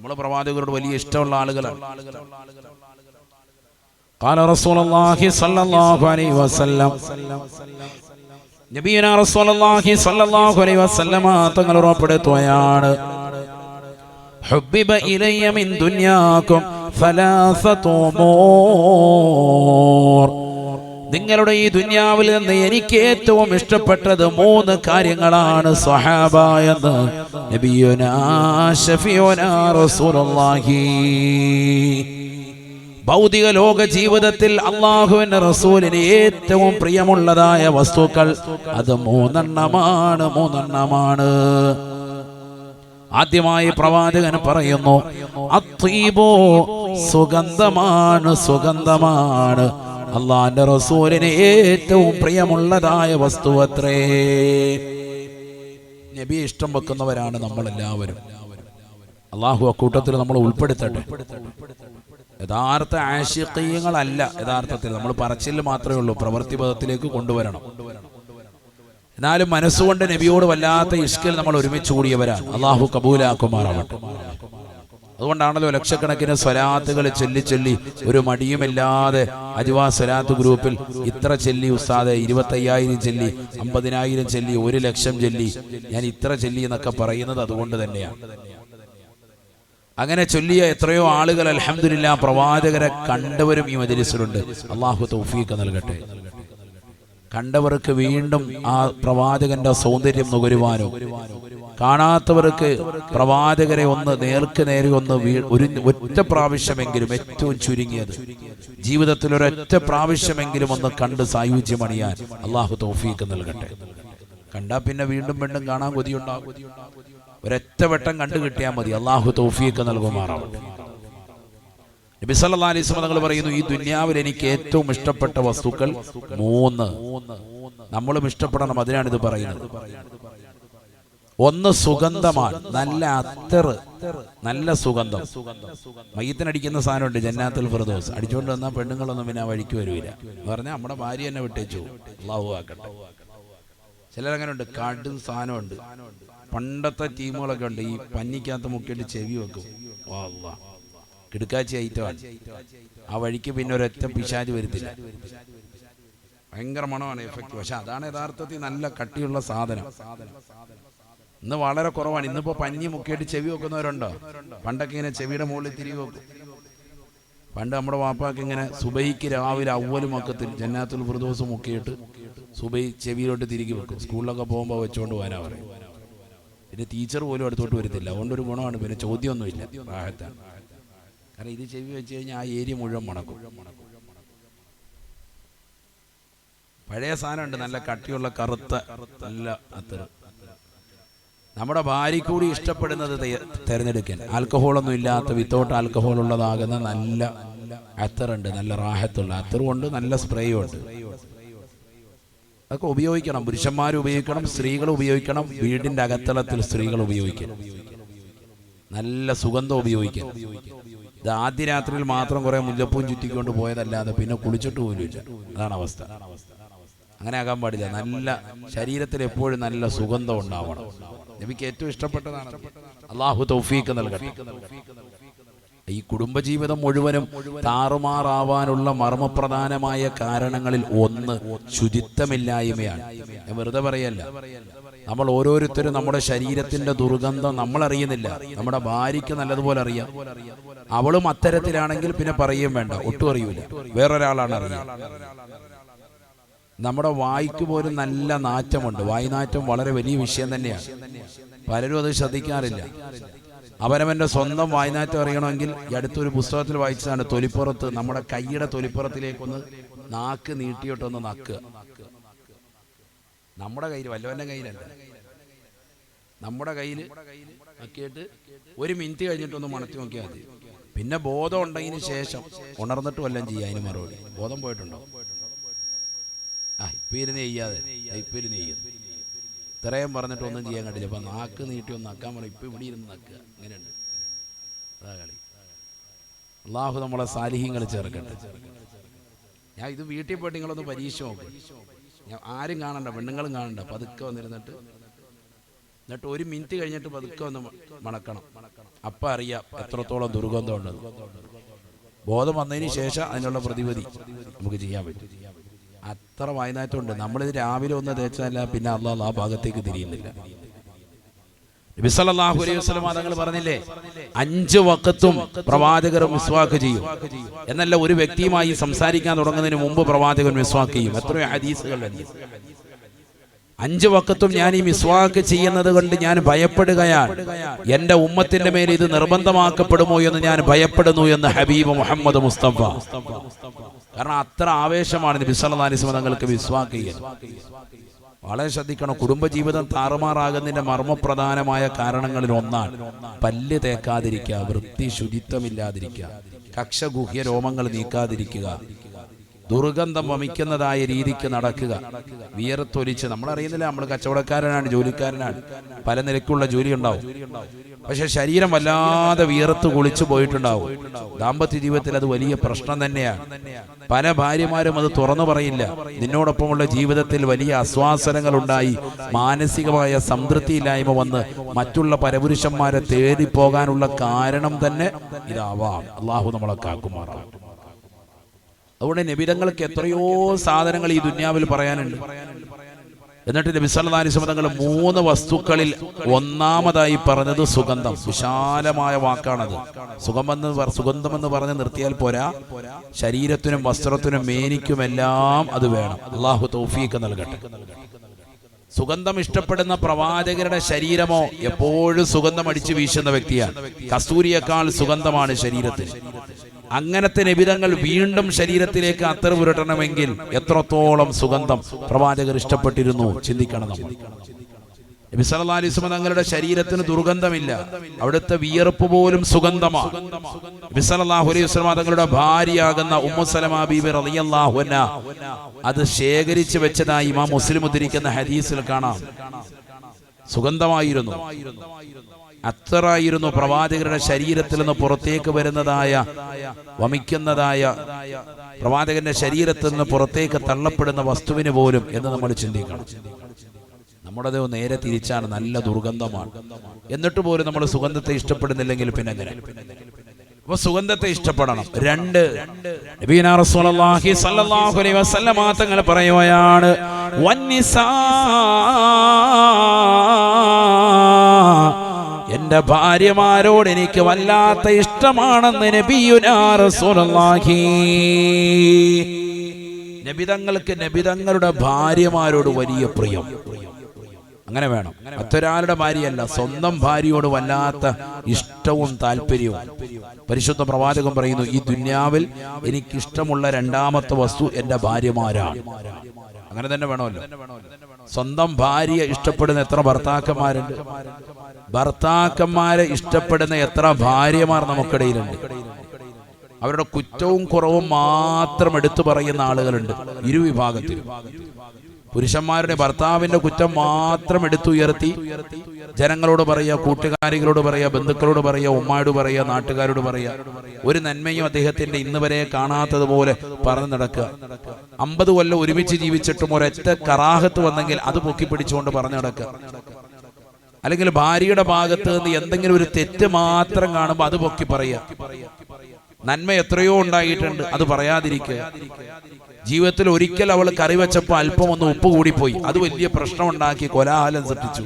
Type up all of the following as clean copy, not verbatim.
നമ്മൾ പ്രവാചകരോട് വലിയ ഇഷ്ടമുള്ള ആളുകളാണ്. ഖാല റസൂലുള്ളാഹി സ്വല്ലല്ലാഹു അലൈഹി വസല്ലം, നബിയുനാ റസൂലുള്ളാഹി സ്വല്ലല്ലാഹു അലൈഹി വസല്ലം തങ്ങൾ ഉറപ്പെടുത്തുകയാണ്, ഹുബ്ബിബ ഇലയ്യ മിൻ ദുനിയാകും സലാസതു ഉമൂർ, നിങ്ങളുടെ ഈ ദുനിയാവിൽ നിന്ന് എനിക്ക് ഏറ്റവും ഇഷ്ടപ്പെട്ടത് 3 കാര്യങ്ങളാണ് സ്വഹാബ എന്ന് നബിയുനാ ശഫീഉനാ റസൂലുള്ളാഹി. ഭൗതിക ലോക ജീവിതത്തിൽ അല്ലാഹുവിന്റെ റസൂലിന് ഏറ്റവും പ്രിയമുള്ളതായ വസ്തുക്കൾ അത് 3 എണ്ണമാണ്. ആദ്യമായി പ്രവാചകൻ പറയുന്നു, അത്വീബോ, സുഗന്ധമാണ് അള്ളാന്റെ റസൂലിന് ഏറ്റവും പ്രിയമുള്ളതായ വസ്തുവത്രേ. നബിയെ ഇഷ്ടം വെക്കുന്നവരാണ് നമ്മളെല്ലാവരും. അള്ളാഹു അക്കൂട്ടത്തിൽ നമ്മൾ ഉൾപ്പെടുത്തട്ടെ. യഥാർത്ഥ ആശിഖീങ്ങളല്ല, യഥാർത്ഥത്തിൽ നമ്മൾ പറച്ചിൽ മാത്രമേ ഉള്ളൂ, പ്രവൃത്തി പദത്തിലേക്ക് കൊണ്ടുവരണം. എന്നാലും മനസ്സുകൊണ്ട് നബിയോട് വല്ലാത്ത ഇഷ്കിൽ നമ്മൾ ഒരുമിച്ച് കൂടിയവരാണ്. അള്ളാഹു കബൂലാക്കുമാറാവട്ടെ. അതുകൊണ്ടാണല്ലോ ലക്ഷക്കണക്കിന് സ്വലാത്തുകൾ ചൊല്ലി ഒരു മടിയുമില്ലാതെ അജ്വാ സ്വലാത്ത് ഗ്രൂപ്പിൽ ഇത്ര ചൊല്ലി ഉസ്താദെ, 25,000 ചൊല്ലി, 50,000 ചൊല്ലി, 1,00,000 ചൊല്ലി, ഞാൻ ഇത്ര ചൊല്ലി എന്നൊക്കെ പറയുന്നത് അതുകൊണ്ട് തന്നെയാണ്. അങ്ങനെ ചൊല്ലിയ എത്രയോ ആളുകൾ അൽഹംദുലില്ലാ പ്രവാചകരെ കണ്ടവരും ഈ മജ്‌ലിസിലുണ്ട്. അള്ളാഹു തൗഫീഖ് നൽകട്ടെ. കണ്ടവർക്ക് വീണ്ടും ആ പ്രവാചകന്റെ സൗന്ദര്യം നുകരുവാനോ, കാണാത്തവർക്ക് പ്രവാചകരെ ഒന്ന് നേർക്ക് നേരെ ഒന്ന് ഒറ്റ പ്രാവശ്യമെങ്കിലും, ഏറ്റവും ചുരുങ്ങിയത് ജീവിതത്തിൽ ഒരൊറ്റ പ്രാവശ്യമെങ്കിലും ഒന്ന് കണ്ട് സായുജ്യമണിയാൻ അള്ളാഹു തൗഫീഖ് നൽകട്ടെ. കണ്ടാ പിന്നെ വീണ്ടും കാണാൻ കൊതിയുണ്ടാകും. ഒരൊറ്റ വട്ടം കണ്ടു കിട്ടിയാൽ മതി. അള്ളാഹു തൗഫീഖ് നൽകുമാറാവട്ടെ. നബി സല്ലല്ലാഹു അലൈഹി വസല്ലം തങ്ങൾ പറയുന്നു, ഈ ദുനിയാവിൽ എനിക്ക് ഏറ്റവും ഇഷ്ടപ്പെട്ട വസ്തുക്കൾ 3. നമ്മളും ഇഷ്ടപ്പെടണം, അതിനാണ് ഇത് പറയുന്നത്. 1 സുഗന്ധമാണ്, നല്ല അത്തർ, നല്ല സുഗന്ധം. മയ്യത്തിനടിക്കുന്ന സാധനമുണ്ട് ജന്നാത്തുൽ ഫിർദൗസ്, അടിച്ചുകൊണ്ട് വന്നാൽ പെണ്ണുങ്ങളൊന്നും പിന്നെ ആ വഴിക്ക് വരില്ല എന്ന് പറഞ്ഞാൽ നമ്മുടെ ഭാര്യ എന്നെ വിട്ടേച്ചു. അല്ലാഹു ആക്കട്ടെ. ചിലരങ്ങനെ ഉണ്ട്, കടും സാധനമുണ്ട്. പണ്ടത്തെ ടീമുകളൊക്കെ ഉണ്ട്, ഈ പന്നിക്കകത്ത് മുക്കിയിട്ട് ചെവി വെക്കും. അല്ലാഹ്, കിടുക്കാച്ചി ഐറ്റമാണ്. ആ വഴിക്ക് പിന്നെ ഒരൊറ്റ പിശാച് വരുത്തില്ല. ഭയങ്കര മണമാണ്, എഫക്റ്റ്. പക്ഷെ അതാണ് യഥാർത്ഥത്തിൽ നല്ല കട്ടിയുള്ള സാധനം. ഇന്ന് വളരെ കുറവാണ്. ഇന്നിപ്പോ പഞ്ഞി മുക്കിയിട്ട് ചെവി വെക്കുന്നവരുണ്ടോ? പണ്ടൊക്കെ ഇങ്ങനെ ചെവിയുടെ മുകളിൽ തിരികെ വെക്കും. പണ്ട് നമ്മുടെ വാപ്പാക്ക് ഇങ്ങനെ സുബൈക്ക് രാവിലെ അവ്വലും മക്കത്തിൽ ജന്നാത്തുൽ ഫിർദൗസ് മുക്കിയിട്ട് സുബൈ ചെവിയിലോട്ട് തിരികെ വെക്കും. സ്കൂളിലൊക്കെ പോകുമ്പോൾ വെച്ചുകൊണ്ട് പോകാനാ പറയും. പിന്നെ ടീച്ചർ പോലും അടുത്തോട്ട് വരത്തില്ല. അതുകൊണ്ടൊരു ഗുണമാണ്, പിന്നെ ചോദ്യമൊന്നുമില്ല, റാഹത്താണ്. കാരണം ഇത് ചെവി വെച്ച് കഴിഞ്ഞാൽ ആ ഏരിയ മുഴുവൻ മണക്കും. പഴയ സാധനമുണ്ട്, നല്ല കട്ടിയുള്ള കറുത്ത നല്ല അത്തർ. നമ്മുടെ ഭാര്യ കൂടി ഇഷ്ടപ്പെടുന്നത് തിരഞ്ഞെടുക്കാൻ ആൽക്കഹോളൊന്നും ഇല്ലാത്ത, വിത്തൗട്ട് ആൽക്കഹോൾ ഉള്ളതാകുന്ന നല്ല അത്തറുണ്ട്, നല്ല റാഹത്തുള്ള അത്തർ കൊണ്ട് നല്ല സ്പ്രേയും ഉണ്ട്. അതൊക്കെ ഉപയോഗിക്കണം. പുരുഷന്മാർ ഉപയോഗിക്കണം, സ്ത്രീകൾ ഉപയോഗിക്കണം. വീടിന്റെ അകത്തളത്തിൽ സ്ത്രീകൾ ഉപയോഗിക്കണം. നല്ല സുഗന്ധം ഉപയോഗിക്കണം. ഇത് ആദ്യ രാത്രിയിൽ മാത്രം കുറെ മുല്ലപ്പൂവും ചുറ്റിക്കൊണ്ട് പോയതല്ലാതെ പിന്നെ കുളിച്ചിട്ട് പോലും ഇല്ല. അതാണ് അവസ്ഥ. അങ്ങനെ ആകാൻ പാടില്ല. നല്ല ശരീരത്തിൽ എപ്പോഴും നല്ല സുഗന്ധം ഉണ്ടാവണം. നബിക്ക് ഏറ്റവും ഇഷ്ടപ്പെട്ടതാണ്. അല്ലാഹു തൗഫീഖ് നൽകട്ടെ. ഈ കുടുംബജീവിതം മുഴുവനും താറുമാറാവാനുള്ള മർമ്മപ്രധാനമായ കാരണങ്ങളിൽ 1 ശുചിത്വമില്ലായ്മയാണ്. ഞാൻ വെറുതെ പറയല്ല. നമ്മൾ ഓരോരുത്തരും നമ്മുടെ ശരീരത്തിന്റെ ദുർഗന്ധം നമ്മൾ അറിയുന്നില്ല. നമ്മുടെ ഭാര്യയ്ക്ക് നല്ലതുപോലെ അറിയാം. അവളും അത്തരത്തിലാണെങ്കിൽ പിന്നെ പറയുകയും വേണ്ട, ഒട്ടും അറിയൂല. വേറൊരാളാണ് അറിയാം. നമ്മുടെ വായ്ക്ക് പോലും നല്ല നാറ്റമുണ്ട്. വായ്നാറ്റം വളരെ വലിയ വിഷയം തന്നെയാണ്. പലരും അത് ശ്രദ്ധിക്കാറില്ല. അവനവന്റെ സ്വന്തം വായ്നാറ്റം അറിയണമെങ്കിൽ ഈ അടുത്തൊരു പുസ്തകത്തിൽ വായിച്ചതാണ്, തൊലിപ്പുറത്ത്, നമ്മുടെ കൈയുടെ തൊലിപ്പുറത്തിലേക്കൊന്ന് നാക്ക് നീട്ടിയിട്ടൊന്ന് നക്കുക. നമ്മുടെ കയ്യിൽ, വല്ലവന്റെ കയ്യിലല്ല, നമ്മുടെ കയ്യിൽ നക്കിയിട്ട് 1 മിനിറ്റ് കഴിഞ്ഞിട്ടൊന്ന് മണത്തി നോക്കിയാൽ മതി. പിന്നെ ബോധം ഉണ്ടെങ്കിൽ ശേഷം ഉണർന്നിട്ട് വല്ലതും ചെയ്യാം. അതിന് മറുപടി ബോധം പോയിട്ടുണ്ടോ? ഇപ്പം ഇരുന്ന് ചെയ്യാതെ, ഇപ്പം ഇരുന്ന് ചെയ്യുന്നു. ഇത്രയും പറഞ്ഞിട്ട് ഒന്നും ചെയ്യാൻ കണ്ടില്ല. അപ്പം നാക്ക് നീട്ടി ഒന്ന് നക്കാൻ പറയും. ഇപ്പം ഇവിടെ ഇരുന്ന് നക്കുക. അങ്ങനെയുണ്ട്. അതാ കളി. അള്ളാഹു നമ്മളെ സാലിഹ്യങ്ങൾ ചേർക്കട്ടെ. ഞാൻ ഇത് വീട്ടിൽ പോയിട്ട് നിങ്ങളൊന്ന് പരീക്ഷ നോക്കും. ഞാൻ ആരും കാണണ്ട, പെണ്ണുങ്ങളും കാണണ്ട. പതുക്കെ വന്നിരുന്നിട്ട് എന്നിട്ട് 1 മിനിറ്റ് കഴിഞ്ഞിട്ട് പതുക്കെ ഒന്ന് മണക്കണം. അപ്പം അറിയാം എത്രത്തോളം ദുർഗന്ധം ഉള്ളത്. ബോധം വന്നതിന് ശേഷം അതിനുള്ള പ്രതിവിധി നമുക്ക് ചെയ്യാൻ പറ്റും. അത്ര വൈകുന്നേരത്തുണ്ട്. നമ്മളിത് രാവിലെ ഒന്ന് തേച്ചതല്ല, പിന്നെ അള്ളാഹ് ആ ഭാഗത്തേക്ക് തിരിയുന്നില്ല. നബി സല്ലല്ലാഹു അലൈഹി വസല്ലം തങ്ങൾ പറഞ്ഞില്ലേ, 5 വഖത്തും പ്രവാചകർ മിസ്വാക്ക് ചെയ്യും എന്നല്ല. ഒരു വ്യക്തിയുമായി സംസാരിക്കാൻ തുടങ്ങുന്നതിന് മുമ്പ് പ്രവാചകൻ മിസ്വാക്ക് ചെയ്യും. എത്രയോ ഹദീസുകളുണ്ട്. 5 വഖത്തും ഞാൻ ഈ മിസ്വാക്ക് ചെയ്യുന്നത് കൊണ്ട് ഞാൻ ഭയപ്പെടുകയാണ്. എന്റെ ഉമ്മത്തിന്റെ മേൽ ഇത് നിർബന്ധമാക്കപ്പെടുമോ എന്ന് ഞാൻ ഭയപ്പെടുന്നു എന്ന് ഹബീബ് മുഹമ്മദ് മുസ്തഫ. കാരണം അത്ര ആവേശമാണ് നബി സല്ലല്ലാഹു അലൈഹി വസല്ലം തങ്ങൾക്ക് മിസ്വാക്ക് ചെയ്യാൻ. വളരെ ശ്രദ്ധിക്കണം. കുടുംബജീവിതം താറുമാറാകുന്നതിന്റെ മർമ്മപ്രധാനമായ കാരണങ്ങളിൽ ഒന്നാണ് പല്ല് തേക്കാതിരിക്കുക, വൃത്തി ശുചിത്വമില്ലാതിരിക്കുക, കക്ഷഗുഹ്യ രോമങ്ങൾ നീക്കാതിരിക്കുക, ദുർഗന്ധം വമിക്കുന്നതായ രീതിക്ക് നടക്കുക, വിയർത്തൊലിച്ച്. നമ്മളറിയുന്നില്ല, നമ്മൾ കച്ചവടക്കാരനാണ്, ജോലിക്കാരനാണ്, പല നിലയ്ക്കുള്ള ജോലി ഉണ്ടാവും. പക്ഷെ ശരീരം വല്ലാതെ വിയർത്ത് കുളിച്ചു പോയിട്ടുണ്ടാവും. ദാമ്പത്യ ജീവിതത്തിൽ അത് വലിയ പ്രശ്നം തന്നെയാണ്. പല ഭാര്യമാരും അത് തുറന്നു പറയില്ല. നിന്നോടൊപ്പമുള്ള ജീവിതത്തിൽ വലിയ അസ്വാസനങ്ങൾ ഉണ്ടായി, മാനസികമായ സംതൃപ്തിയില്ലായ്മ വന്ന് മറ്റുള്ള പരപുരുഷന്മാരെ തേടിപ്പോകാനുള്ള കാരണം തന്നെ ഇതാവാം. അള്ളാഹു നമ്മളെ കാക്കുമാറാം. അതുകൊണ്ട് നബിതങ്ങൾക്ക് എത്രയോ സാധനങ്ങൾ ഈ ദുന്യാവിൽ പറയാനുണ്ട്. എന്നിട്ട് നബി സല്ലല്ലാഹു അലൈഹി വസല്ലം തങ്ങൾ 3 വസ്തുക്കളിൽ ഒന്നാമതായി പറഞ്ഞത് സുഗന്ധം. വിശാലമായ വാക്കാണത്. സുഗന്ധം എന്ന് പറഞ്ഞ് നിർത്തിയാൽ പോരാ, ശരീരത്തിനും വസ്ത്രത്തിനും മേനിക്കുമെല്ലാം അത് വേണം. അള്ളാഹു തൗഫീഖ് നൽകട്ടെ. സുഗന്ധം ഇഷ്ടപ്പെടുന്ന പ്രവാചകരുടെ ശരീരമോ എപ്പോഴും സുഗന്ധം അടിച്ചു വീശുന്ന വ്യക്തിയാണ്. കസ്തൂരിയേക്കാൾ സുഗന്ധമാണ് ശരീരത്തിന്. അങ്ങനത്തെ നബിതങ്ങൾ വീണ്ടും ശരീരത്തിലേക്ക് അത്തർ പുരട്ടണമെങ്കിൽ എത്രത്തോളം സുഗന്ധം പ്രവാചകർ ഇഷ്ടപ്പെട്ടിരുന്നു ചിന്തിക്കണം നമ്മൾ. നബി സല്ലല്ലാഹു അലൈഹി വസല്ലം തങ്ങളുടെ ശരീരത്തിന് ദുർഗന്ധമില്ല, അവിടുത്തെ വിയർപ്പ് പോലും സുഗന്ധമാണ്. നബി സല്ലല്ലാഹു അലൈഹി വസല്ലം തങ്ങളുടെ ഭാര്യയാകുന്ന ഉമ്മു സലമ ബീബി റളിയല്ലാഹു അൻഹാ അത് ശേഖരിച്ചു വെച്ചതായി ഇമാം മുസ്ലിം ഉദ്ധരിക്കുന്ന ഹദീസിൽ കാണാം. സുഗന്ധമായിരുന്നു. അത്തറായിരുന്നു പ്രവാചകരുടെ ശരീരത്തിൽ നിന്ന് പുറത്തേക്ക് വരുന്നതായ, വമിക്കുന്നതായ, പ്രവാചകന്റെ ശരീരത്തിൽ നിന്ന് പുറത്തേക്ക് തള്ളപ്പെടുന്ന വസ്തുവിന് പോലും എന്ന് നമ്മൾ ചിന്തിക്കണം. നമ്മുടേത് നേരെ തിരിച്ചാണ്, നല്ല ദുർഗന്ധമാണ്. എന്നിട്ട് പോലും നമ്മൾ സുഗന്ധത്തെ ഇഷ്ടപ്പെടുന്നില്ലെങ്കിൽ പിന്നെ എങ്ങനെ? അപ്പൊ സുഗന്ധത്തെ ഇഷ്ടപ്പെടണം. 2, നബിയുനാ റസൂലുള്ളാഹി സ്വല്ലല്ലാഹു അലൈഹി വസല്ലം തങ്ങൾ പറയുകയാണ്, വന്നിസാ, എന്റെ ഭാര്യമാരോട് എനിക്ക് വല്ലാത്ത ഇഷ്ടമാണെന്ന് നബിയുനാ റസൂലുള്ളാഹി. നബിതങ്ങൾക്ക് നബിതങ്ങളുടെ ഭാര്യമാരോട് വലിയ പ്രിയം. അങ്ങനെ വേണം. മറ്റൊരാളുടെ ഭാര്യയല്ല, സ്വന്തം ഭാര്യയോട് വല്ലാത്ത ഇഷ്ടവും താല്പര്യവും. പരിശുദ്ധ പ്രവാചകൻ പറയുന്നു, ഈ ദുന്യാവിൽ എനിക്കിഷ്ടമുള്ള 2ാമത്തെ വസ്തു എന്റെ ഭാര്യമാരാണ്. അങ്ങനെ തന്നെ വേണമല്ലോ. സ്വന്തം ഭാര്യ ഇഷ്ടപ്പെടുന്ന എത്ര ഭർത്താക്കന്മാരുണ്ട്? ഭർത്താക്കന്മാരെ ഇഷ്ടപ്പെടുന്ന എത്ര ഭാര്യമാർ നമുക്കിടയിലുണ്ട്? അവരുടെ കുറ്റവും കുറവും മാത്രം എടുത്തു പറയുന്ന ആളുകളുണ്ട് ഇരുവിഭാഗത്തിലും. പുരുഷന്മാരുടെ ഭർത്താവിന്റെ കുറ്റം മാത്രം എടുത്തുയർത്തി ജനങ്ങളോട് പറയുക, കൂട്ടുകാരികളോട് പറയുക, ബന്ധുക്കളോട് പറയുക, ഉമ്മായോട് പറയുക, നാട്ടുകാരോട് പറയുക. ഒരു നന്മയും അദ്ദേഹത്തിന്റെ ഇന്ന് വരെ കാണാത്തതുപോലെ പറഞ്ഞു നടക്കുക. 50 കൊല്ലം ഒരുമിച്ച് ജീവിച്ചിട്ടും ഒരൊറ്റ കറാഹത്ത് വന്നെങ്കിൽ അത് പൊക്കിപ്പിടിച്ചുകൊണ്ട് പറഞ്ഞു നടക്കുക. അല്ലെങ്കിൽ ഭാര്യയുടെ ഭാഗത്ത് നിന്ന് എന്തെങ്കിലും ഒരു തെറ്റ് മാത്രം കാണുമ്പോൾ അത് പൊക്കി പറയുക. നന്മ എത്രയോ ഉണ്ടായിട്ടുണ്ട്, അത് പറയാതിരിക്കുക. ജീവിതത്തിൽ ഒരിക്കൽ അവൾ കറി വെച്ചപ്പോൾ അല്പം ഒന്ന് ഉപ്പ് കൂടിപ്പോയി, അത് വലിയ പ്രശ്നം ഉണ്ടാക്കി, കോലാഹലം സൃഷ്ടിച്ചു.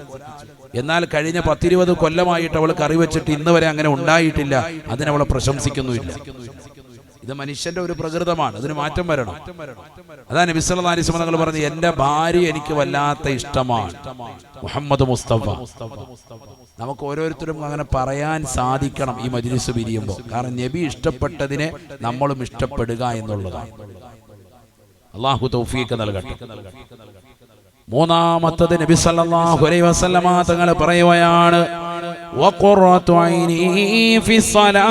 എന്നാൽ കഴിഞ്ഞ 10-20 കൊല്ലമായിട്ട് അവൾ കറി വെച്ചിട്ട് ഇന്ന് വരെ അങ്ങനെ ഉണ്ടായിട്ടില്ല, അതിനവളെ പ്രശംസിക്കുന്നുമില്ല. ഇത് മനുഷ്യന്റെ ഒരു പ്രകൃതമാണ്, അതിന് മാറ്റം വരണം. അതാണ് നബി സല്ലല്ലാഹു അലൈഹി വസല്ലം തങ്ങൾ പറഞ്ഞു, എന്റെ ഭാര്യ എനിക്ക് വല്ലാത്ത ഇഷ്ടമാണ്. മുഹമ്മദ് മുസ്തഫ. നമുക്ക് ഓരോരുത്തരും അങ്ങനെ പറയാൻ സാധിക്കണം ഈ മജ്ലിസ് പിരിയുമ്പോൾ. കാരണം നബി ഇഷ്ടപ്പെട്ടതിനെ നമ്മളും ഇഷ്ടപ്പെടുക എന്നുള്ളതാണ്. അല്ലാഹു തൗഫീഖ് നൽകട്ടെ. 3ാമത്തത് നബി സല്ലല്ലാഹു അലൈഹി വസല്ലം തങ്ങൾ പറയുകയാണ്, വഖറത്തു ഐനി ഫിസ്സലാ,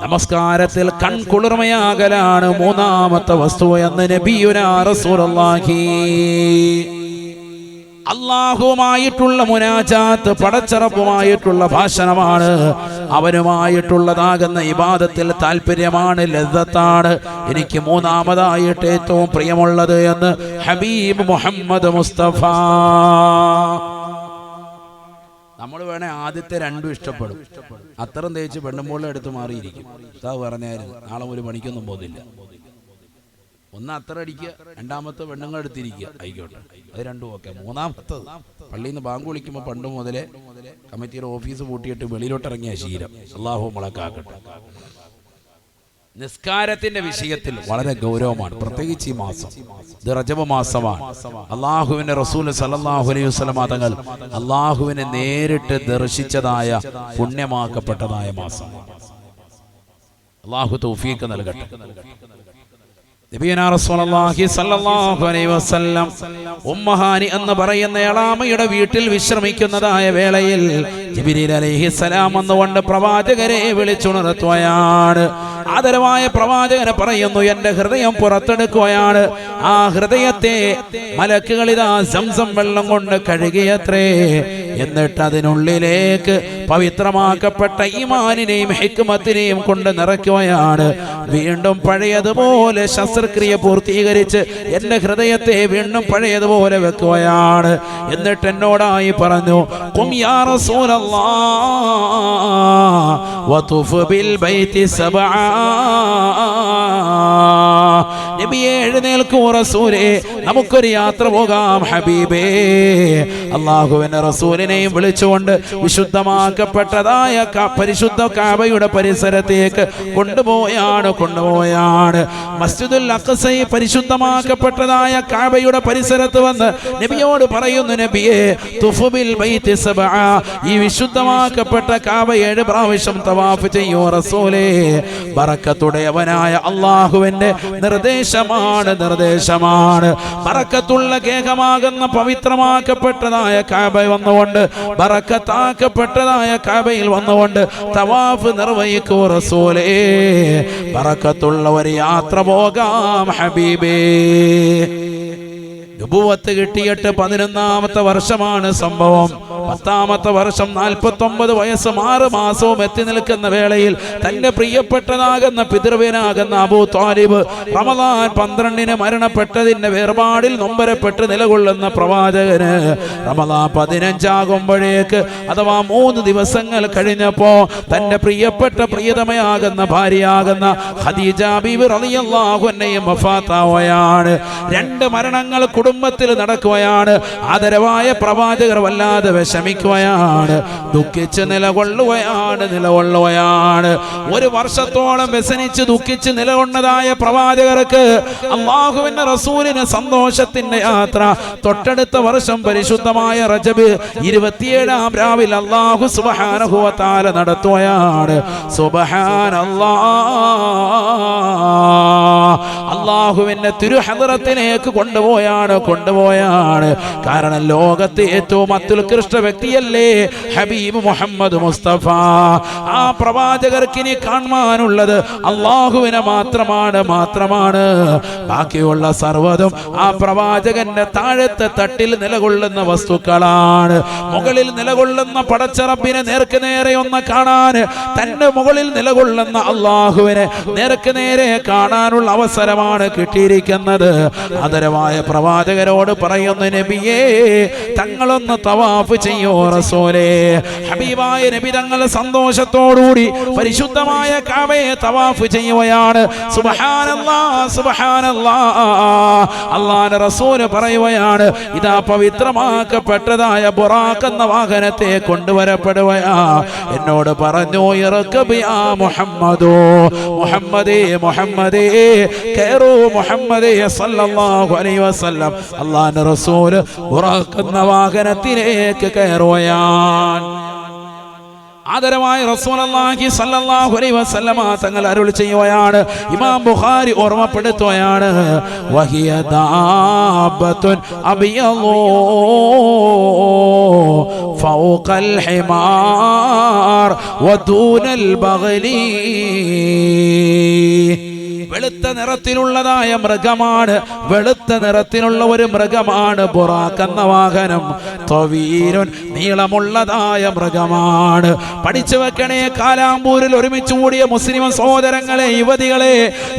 നമസ്കാരത്തിൽ കൺകുളിർമയാകലാണ് 3ാമത്തെ വസ്തു എന്ന് നബിയുനാ റസൂലുള്ളാഹി. അള്ളാഹുവുമായിട്ടുള്ള മുനാജാത്ത്, പടച്ചറപ്പുമായിട്ടുള്ള ഭാഷണമാണ്, അവനുമായിട്ടുള്ളതാകുന്ന ഇബാദത്തിൽ താല്പര്യമാണ്, ലദ്ദത്താണ്. എനിക്ക് മൂന്നാമതായിട്ട് ഏറ്റവും പ്രിയമുള്ളത് എന്ന് ഹബീബ് മുഹമ്മദ് മുസ്തഫ. നമ്മൾ വേണേ ആദ്യത്തെ രണ്ടും ഇഷ്ടപ്പെടും, അത്തരം തേച്ച് പെണ്ണുമ്പോൾ എടുത്ത് മാറിയിരിക്കും. ഉസ്താദ് പറഞ്ഞായിരുന്നു നാളെ ഒരു പണിക്കൊന്നും പോകുന്നില്ല. ഒന്ന് അത്ര അടിക്കുക, രണ്ടാമത്തെ പെണ്ണുങ്ങൾ എടുത്തിരിക്കുക, ആയിക്കോട്ടെ, അത് രണ്ടും ഓക്കെ. മൂന്നാമത്തത് പള്ളിയിൽ നിന്ന് ബാങ്ക് വിളിക്കുമ്പോൾ പണ്ട് മുതലേ കമ്മിറ്റിയുടെ ഓഫീസ് പൂട്ടിയിട്ട് വെളിയിലോട്ടിറങ്ങിയ ശീലം അല്ലാഹു മുളക്കാക്കട്ടെ. നിസ്കാരത്തിന്റെ വിഷയത്തിൽ വളരെ ഗൗരവമാണ്, പ്രത്യേകിച്ച് ഈ മാസം. ഇത് റജബ് മാസമാണ്. അള്ളാഹുവിന്റെ റസൂൽ സല്ലല്ലാഹു അലൈഹി വസല്ലം തങ്ങൾ അള്ളാഹുവിനെ നേരിട്ട് ദർശിച്ചതായ പുണ്യമാക്കപ്പെട്ടതായ മാസം. അള്ളാഹു തൗഫീഖ് നൽകട്ടെ. നബിയനാ റസൂലുള്ളാഹി സ്വല്ലല്ലാഹു അലൈഹി വസല്ലം ഉമ്മഹാനി എന്ന് പറയുന്ന എളാമയുടെ വീട്ടിൽ വിശ്രമിക്കുന്നതായ വേളയിൽ ജിബ്രീൽ അലൈഹിസ്സലാം വന്നുകൊണ്ട് പ്രവാചകരെ വിളിച്ചുണർത്തുകയാണ്. ആദരവായ പ്രവാചകനെ പറയുന്നു, എന്റെ ഹൃദയം പുറത്തെടുക്കുകയാണ്. ആ ഹൃദയത്തെ മലക്കുകളിതാ സംസം വെള്ളം കൊണ്ട് കഴുകിയത്രേ. എന്നിട്ട് അതിനുള്ളിലേക്ക് പവിത്രമാക്കപ്പെട്ട ഈമാനിനെയും ഹിക്മത്തിനെയും കൊണ്ട് നിറയ്ക്കുകയാണ്. വീണ്ടും പഴയതുപോലെ ശസ്ത്രക്രിയ പൂർത്തീകരിച്ച് എന്റെ ഹൃദയത്തെ വീണ്ടും പഴയതുപോലെ വെക്കുകയാണ്. എന്നിട്ട് എന്നോടായി പറഞ്ഞു, ഖും യാ റസൂലല്ലാഹ് വതുഫ് ബിൽ ബൈതി സബആ. നബിയേ എഴുന്നേൽക്കൂ റസൂലേ, നമുക്കൊരു യാത്ര പോകാം ഹബീബേ. അല്ലാഹുവിന്റെ റസൂലിനെയും വിളിച്ചുകൊണ്ട് വിശുദ്ധമാക്കപ്പെട്ടതായ പരിശുദ്ധ കഅബയുടെ പരിസരത്തേക്ക് കൊണ്ടുപോയാണ്. മസ്ജിദുൽ അഖ്സയെ പരിശുദ്ധമാക്കപ്പെട്ടതായ കഅബയുടെ പരിസരത്ത് വന്ന് നബിയോട് പറയുന്നു, നബിയേ തുഫ് ബിൽ ബൈതി സബഅ, ഈ വിശുദ്ധമാക്കപ്പെട്ട കഅബ 7 പ്രാവശ്യം തവാഫ് ചെയ്യൂ റസൂലേ. ബറക്കത്തുടയവനായ അല്ലാഹുവിന്റെ നിർദ്ദേശമാണ്. ബറക്കത്തുള്ള കേകമാകുന്ന പവിത്രമാക്കപ്പെട്ടതായ കഅബ വന്നുകൊണ്ട്, ബറക്കത്താക്കപ്പെട്ടതായ കഅബയിൽ വന്നുകൊണ്ട് തവാഫ് നിർവഹിക്കൂ റസൂലേ. ബറക്കത്തുള്ള ഒരു യാത്ര പോകാം ഹബീബേ. നുബുവത്ത് കിട്ടിയിട്ട് 11ാമത്തെ വർഷമാണ് സംഭവം. 10ാമത്തെ വർഷം 49 വയസ്സും 6 മാസവും എത്തി നിൽക്കുന്ന വേളയിൽ തന്റെ പ്രിയപ്പെട്ടതാകുന്ന പിതൃവ്യനാകുന്ന അബൂ ത്വാലിബ് റമദാൻ 12 മരണപ്പെട്ടതിന്റെ വേർപാടിൽ നൊമ്പരപ്പെട്ട് നിലകൊള്ളുന്ന പ്രവാചകന് റമദാൻ 15 ആകുമ്പോഴേക്ക്, അഥവാ 3 ദിവസങ്ങൾ കഴിഞ്ഞപ്പോ തന്റെ പ്രിയപ്പെട്ട പ്രിയതമയാകുന്ന ഭാര്യയാകുന്ന ഖദീജ ബീവി റളിയല്ലാഹു അൻഹയും വഫാത്താവുകയാണ്. 2 മരണങ്ങൾ കുടുംബത്തിൽ നടക്കുകയാണ്. ആദരവായ പ്രവാചകർ വല്ലാതെ വിഷമിക്കുകയാണ്, ദുഃഖിച്ച് നിലകൊള്ളുകയാണ്. 1 വർഷത്തോളം വ്യസനിച്ച് ദുഃഖിച്ച് നിലകൊണ്ടതായ പ്രവാചകർക്ക് അല്ലാഹുവിന്റെ റസൂലിന് സന്തോഷത്തിന്റെ യാത്ര. തൊട്ടടുത്ത വർഷം പരിശുദ്ധമായ റജബ് 27-ാം രാവിൽ അല്ലാഹു സുബ്ഹാനഹു വ തആല നടത്തുകയാണ്. സുബ്ഹാനല്ലാഹ്, അല്ലാഹുവിന്റെ തിരുഹദ്റത്തിലേക്ക് കൊണ്ടുപോയാണ്. കാരണം ലോകത്തെ ഏറ്റവും അത്യുത്കൃഷ്ട വ്യക്തിയല്ലേ ഹബീബ് മുഹമ്മദ് മുസ്തഫ. ആ പ്രവാചകർക്ക് ഇനി കാണാനുള്ളത് അല്ലാഹുവിനെ മാത്രമാണ്. ബാക്കിയുള്ള സർവ്വതും ആ പ്രവാചകന്റെ താഴത്തെ തട്ടിൽ നിലകൊള്ളുന്ന വസ്തുക്കളാണ്. മുകളിൽ നിലകൊള്ളുന്ന പടച്ചറബിനെ നേർക്ക് നേരെ ഒന്ന് കാണാൻ, തന്റെ മുകളിൽ നിലകൊള്ളുന്ന അല്ലാഹുവിനെ നേർക്ക് നേരെ കാണാനുള്ള അവസരമാണ് കിട്ടിയിരിക്കുന്നത്. ആദരവായ പ്രവാചകരോട് പറയുന്നു, നബിയേ തങ്ങളൊന്ന് തവാഫ് ചെയ്യൂ റസൂലേ. ഹബീബായ നബി തങ്ങൾ സന്തോഷത്തോടുകൂടി പരിശുദ്ധമായ കഅബയെ തവാഫ് ചെയ്യുകയാണ്. സുബ്ഹാനല്ലാഹ്, സുബ്ഹാനല്ലാഹ്. അല്ലാഹുവിന്റെ റസൂൽ പറയുകയാണ്, ഇതാ പവിത്രമാക്കപ്പെട്ടതായ ബുറാഖ് എന്ന വാഹനത്തെ കൊണ്ടുവരപ്പെടുകയാ. എന്നോട് പറഞ്ഞു, ഇർകബ് യാ മുഹമ്മദോ, മുഹമ്മദേ കയറൂ മുഹമ്മദേ സല്ലല്ലാഹു അലൈഹി വസല്ലം. അല്ലാഹുവിന്റെ റസൂൽ ബുറാഖ് എന്ന വാഹനത്തിലേക്ക് കയറുകയാണ്. ആദരവായ റസൂലുള്ളാഹി സ്വല്ലല്ലാഹു അലൈഹി വസല്ലമ തങ്ങൾ അരുളി ചെയ്യുകയാണ്. ഇമാം ബുഖാരി ഓർമ്മപ്പെടുത്തുകയാണ്, വഹിയ ദാബത്തുൻ അബിയളു ഫൗഖൽ ഹിമാർ വദൂനൽ ബഗ്ലി. വെളുത്ത നിറത്തിലുള്ളതായ മൃഗമാണ്, വെളുത്ത നിറത്തിലുള്ള ഒരു മൃഗമാണ് ബുറാഖ് എന്ന വാഹനം. തവീലുൻ നീളമുള്ളതായ മൃഗമാണ്. പഠിച്ചു വെക്കണേ, കാലാമ്പൂരിൽ ഒരുമിച്ച് കൂടിയ മുസ്ലിം സഹോദരങ്ങളെ, യുവതികളെ,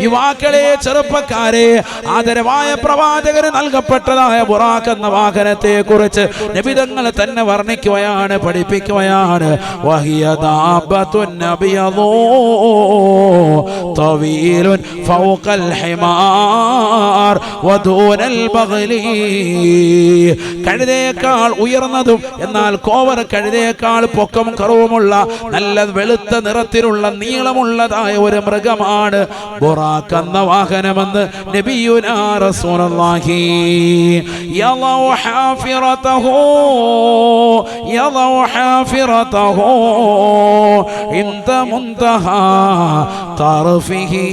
യുവാക്കളെ, ചെറുപ്പക്കാരെ, ആദരവായ പ്രവാചകന് നൽകപ്പെട്ടതായ ബുറാഖ് എന്ന വാഹനത്തെ കുറിച്ച് നബിതങ്ങൾ തന്നെ വർണ്ണിക്കുകയാണ്, പഠിപ്പിക്കുകയാണ്. വഹിയ ദാബത്തുൻ നബിയദൂ തവീലുൻ ഫൗഖൽ ഹിമാർ വദൂനൽ ബഗ്ലി. കഴുതയേക്കാൾ ഉയർന്നതും എന്നാൽ കോവർ കഴുതയേക്കാൾ പൊക്കവും കറുവുമുള്ള നല്ല വെളുത്ത നിറത്തിലുള്ള നീളമുള്ളതായ ഒരു മൃഗമാണ് ബുറാഖ് എന്ന വാഹനമെന്ന് നബിയുനാ റസൂലുള്ളാഹി. യളൗ ഹാഫിറതഹു ഇന്ത മുൻതഹാ തർഫിഹി.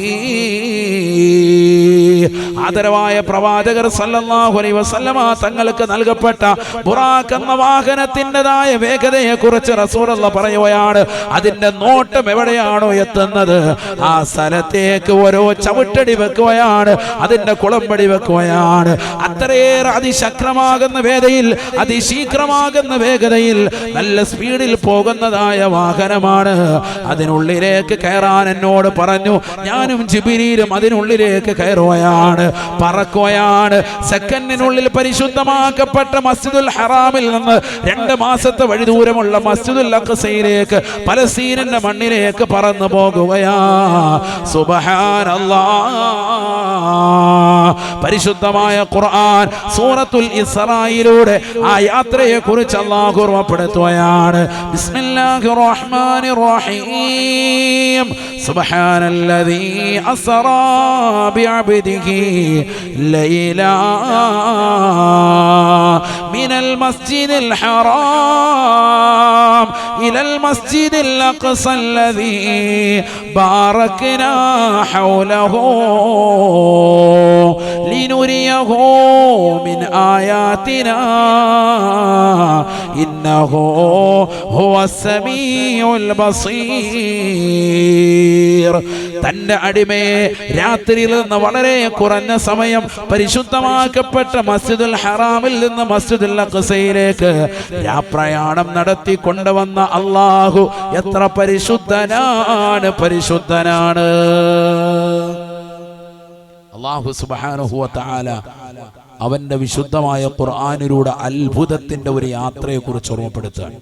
ആദരവായ പ്രവാചകർ സല്ലല്ലാഹു അലൈഹി വസല്ലമ തങ്ങൾക്ക് നൽകപ്പെട്ട ബുറാഖ് എന്ന വാഹനത്തിൻ്റെതായ വേഗതയെ കുറിച്ച് റസൂലുള്ളാഹി പറയുകയാണ്. അതിന്റെ നോട്ടം എവിടെയാണോ എത്തുന്നത് ആ സ്ഥലത്തേക്ക് ഓരോ ചവിട്ടടി വെക്കുകയാണ്, അതിന്റെ കുളമ്പടി വെക്കുകയാണ്. അത്രയേറെ അതിശക്തമാകുന്ന വേഗതയിൽ, അതിശീഘ്രമാകുന്ന വേഗതയിൽ, നല്ല സ്പീഡിൽ പോകുന്നതായ വാഹനമാണ്. അതിനുള്ളിലേക്ക് കയറാൻ എന്നോട് പറഞ്ഞു. ഞാനും ജിബ്രീലും അതിനുള്ളിലേക്ക് കയറുകയാണ്, പറക്കുകയാണ്. സെക്കൻഡിനുള്ളിൽ പരിശുദ്ധമാക്കപ്പെട്ട മസ്ജിദുൽ ഹറാമിൽ നിന്ന് 2 മാസത്തെ വഴി ദൂരമുള്ള മസ്ജിദുൽ അഖ്സയിലേക്ക്, പലസ്തീനിന്റെ മണ്ണിലേക്ക് പറന്നു പോകുകയാ. സുബ്ഹാനല്ലാഹ്. പരിശുദ്ധമായ ഖുർആൻ സൂറത്തുൽ ഇസ്രായിലൂടെ ആ യാത്രയെ കുറിച്ച് അല്ലാഹു ഓർമ്മപ്പെടുത്തുകയാണ്. ബിസ്മില്ലാഹിർ റഹ്മാനിർ റഹീം. സുബ്ഹാനല്ലദീ അസ്റാ ബിഅബ്ദിഹി ലൈലാ മിനൽ മസ്ജിദിൽ ഹറാം ഇലൽ മസ്ജിദിൽ അഖ്സ അല്ലദീ ബാറക്നാ ഹൗലഹു ലിനുരിയഹു മിൻ ആയാതിനാ ഇന്നഹു ഹുവസ് സമീഉൽ ബസീർ. തന്റെ അടിമയെ രാത്രിയിൽ നിന്ന് വളരെ കുറഞ്ഞ സമയം പരിശുദ്ധമാക്കപ്പെട്ട മസ്ജിദുൽ ഹറാമിൽ നിന്ന് മസ്ജിദുൽ അഖ്സയിലേക്ക് യാത്രയാണം നടത്തി കൊണ്ടുവന്ന അല്ലാഹു എത്ര പരിശുദ്ധനാണ്, പരിശുദ്ധനാണ്. അല്ലാഹു സുബ്ഹാനഹു വ തആല അവന്റെ വിശുദ്ധമായ ഖുർആനിലൂടെ അത്ഭുതത്തിന്റെ ഒരു യാത്രയെ കുറിച്ച് ഓർമ്മപ്പെടുത്തുകയാണ്.